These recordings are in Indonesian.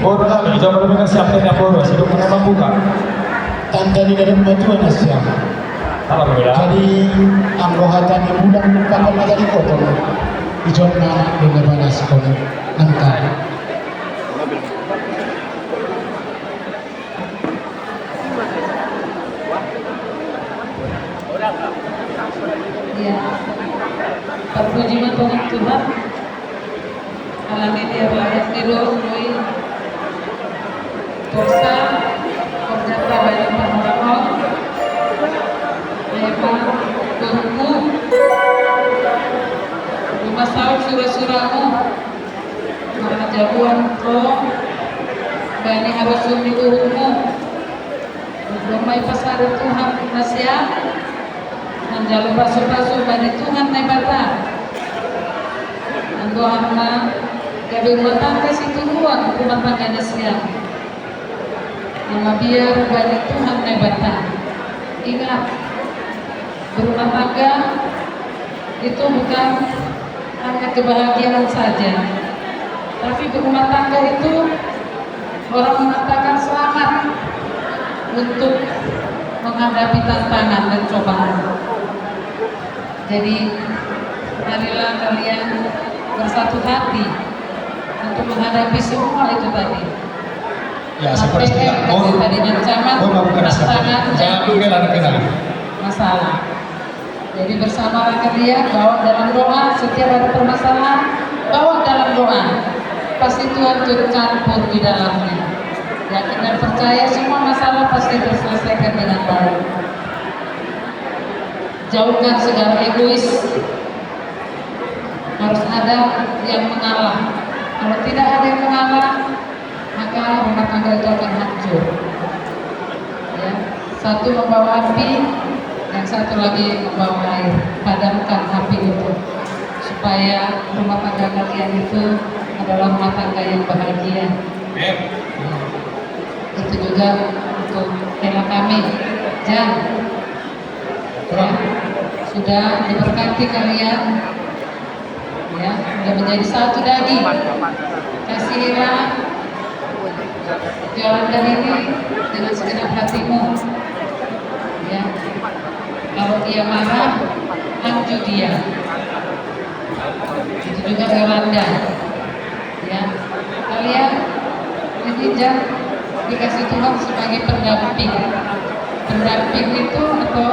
Ora kami coba dengan siapa yang aku harus hidup mana buka. Tanda di dalam batuan Asia. Apa beda? Jadi anggohatan yang mudah kapal menjadi kotor. Ijona dengan panas kotor. Angkat. Ya, perpujian Tuhan Tuhan. Alam ini adalah tidur, lui, dosa, kerja banyak orang, lepas berhukum, rumah sahur surah-surahmu, karena jagoan roh, banyak harus sumi urutmu, bermain pasar Tuhan nasihat, dan jalur basuh-basuh dari Tuhan nebata, dan Tuhanlah gabi rumah tangga situ ruang rumah tangga siang. Nama biar bagi Tuhan nebata. Ingat, berumah tangga itu bukan hanya kebahagiaan saja, tapi berumah tangga itu orang mengatakan selamat untuk menghadapi tantangan dan cobaan. Jadi marilah kalian bersatu hati untuk menghadapi semua itu tadi. Ya seperti itu. Tadi ancaman, tantangan, jangan masalah. Jadi bersama kalian bawa dalam doa, setiap ada permasalahan bawa dalam doa. Pasti Tuhan turut campur di dalamnya. Yakin dan percaya semua masalah pasti terselesaikan dengan baik. Jauhkan segala egois. Harus ada yang mengalah. Kalau tidak ada yang mengalah, maka rumah tangga itu akan hancur. Ya, satu membawa api, yang satu lagi membawa air. Padamkan api itu, supaya rumah tangga kalian itu adalah rumah tangga yang bahagia. Itu juga untuk tema kami. Jangan ya, sudah diberkati kalian. Ya, sudah menjadi satu daging. Kasihilah, jalankan ini dengan segenap hatimu. Ya, kalau dia marah, anju dia. Itu juga Yolanda. Ya, kalian ini dikasih Tuhan sebagai pendamping. Pendamping itu untuk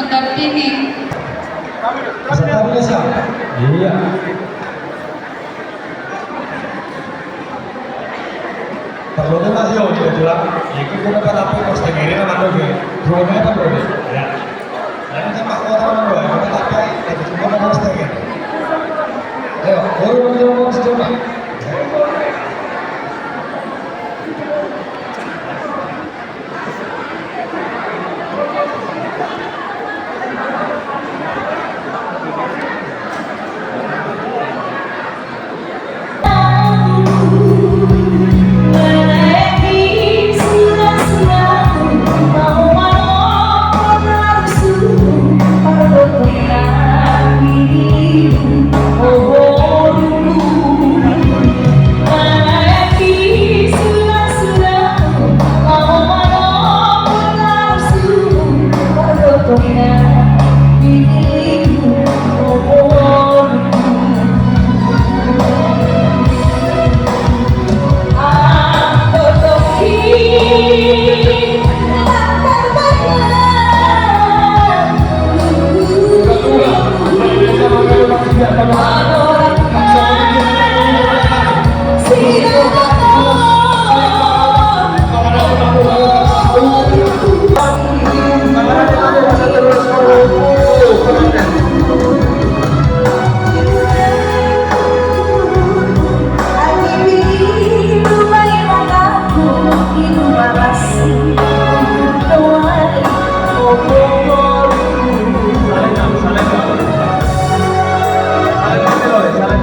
mendampingi. Peserta siapa? Iya. Perlu nih Mas Yo, tidak jelas. Ikut kita pada apa kos tegiri nama doge. Rumahnya apa doge? Ya. Lain kan Pak Kota nama doge. Kita apa? Itu cuma nama kos tegiri. Ayo, baru menjawab secoba.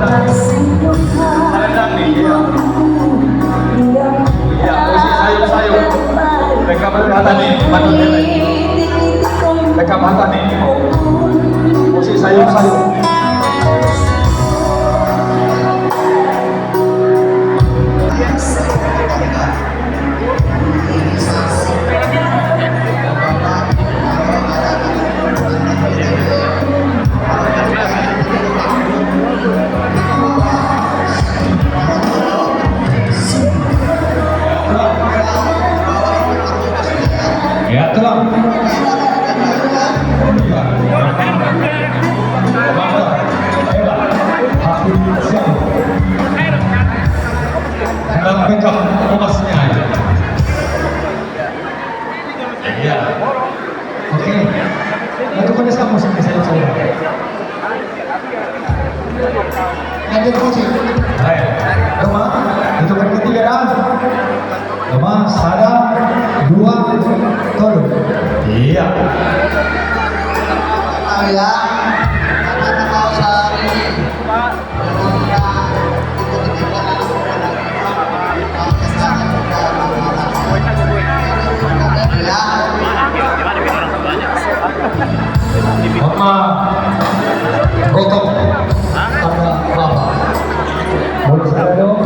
Kasih Tuhan pegang emasnya aja. Iya. Oke. Lakukan kamu sampai saya. Lanjut coaching. Baik. Roma, hitungan ketiga dah. Roma, sada, dua, tolong. Iya. Ya, kita tahu sehari ini. Mama, gotong. Sama Baba. Mulut saya dong,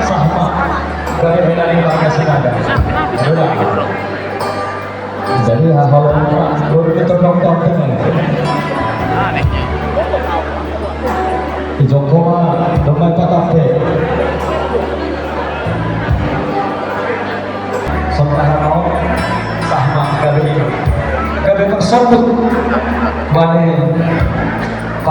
sama. Dari medali Bangga Sinada. Sudah. Jadi hal-hal baru ditolong-tolong dengan. Di Jongkoma, domai patape. Sementara sama gabi persambut. Bane